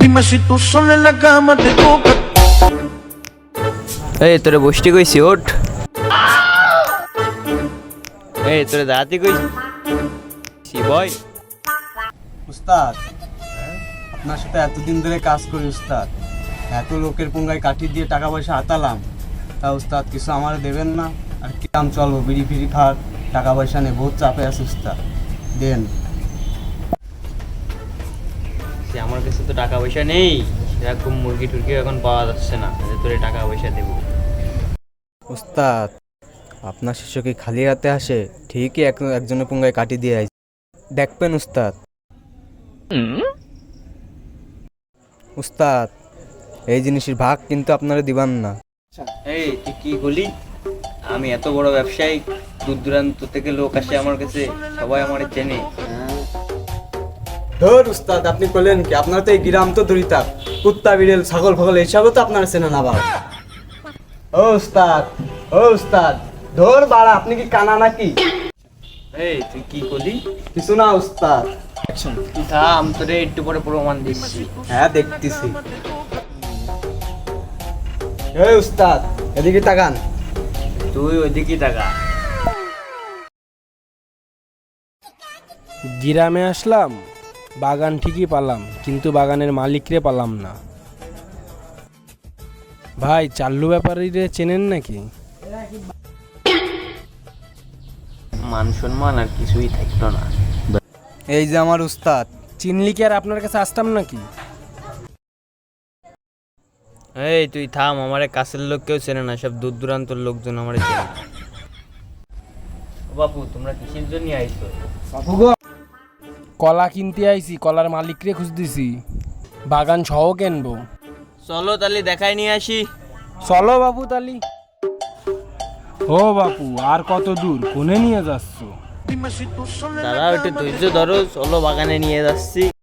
Dime si tú sola en la cama te toca. এই তোরে বসতে কইছি ওঠ। এই তোরে দাঁড়াতে কইছি বয়। উস্তাদ, আপনার সাথে এতদিন ধরে কাজ করি উস্তাদ, এত লোকের পুঙ্গায় কাঠি দিয়ে টাকা পয়সা হাতালাম, তা উস্তাদ কিছু আমার দেবেন না? আর কি দাম চলবো, বিড়ি ফিড়ি খাওয়ার টাকা পয়সা নেই, বহুত চাপে আছে উস্তাদ, দেন। আমার কাছে তো টাকা পয়সা নেই, সেরকম মুরগি টুরগি এখন পাওয়া যাচ্ছে না, তোরে টাকা পয়সা দেবো। উস্তাদ, আপনার শিষ্য কি খালি হাতে আসে? ঠিকই একজনের পুঙ্গায় কাটি দিয়ে আইছে, দেখবেন উস্তাদ। উস্তাদ, এই জিনিসের ভাগ কিন্তু আপনারা দিবান না। এই তুই কি বলি? আমি এত বড় ব্যবসায়ী, দূর দূরান্ত থেকে লোক আসে আমার কাছে, সবাই আমার চেনে। ধর উস্তাদ, আপনি বললেন কি? আপনার তো এই গ্রাম তো দরিতা, কুত্তা বিড়েল ছাগল ফাগল এইসবও তো আপনারা চেনেন আবার। ও উস্তাদ, ও উস্তাদ, ধর বাড়া, আপনি কি কানা নাকি? এই তুই কি করলি? কিছু না উস্তাদ। তুই থাম, তোরে একটু পরে প্রমাণ দিচ্ছি। হ্যাঁ দেখতেছি। এই উস্তাদ, এদিকে তাকান। তুই ওইদিকে টাকা। গ্রামে আসলাম, বাগান ঠিকই পালাম, কিন্তু বাগানের মালিকরে পালাম না। ভাই, চাল্লু ব্যাপারীরে চেনেন নাকি? মান সম্মান আর কিছুই থাকলো না। এই যে আমার উস্তাদ। চিনলি কি আর আপনার কাছে আসতাম নাকি? এই তুই থাম, আমার কাছের লোক কেউ চেনে না, সব দূর দূরান্তর লোকজন আমার চেনে। ও বাপু, তোমরা কিসের জন্য আইছো? কলা কিনতে আইছি, কলার মালিকরে খুঁজতেছি, বাগান সহ কিনবো। চলো তাহলে দেখাই নিয়ে আসি। চলো বাবু তালি। ও বাপু, আর কত দূর, কোনে নিয়ে যাচ্ছ? Dime si tú sola en দাদা la একটু cama ধৈর্য ধরো, চলো বাগানে নিয়ে যাচ্ছি।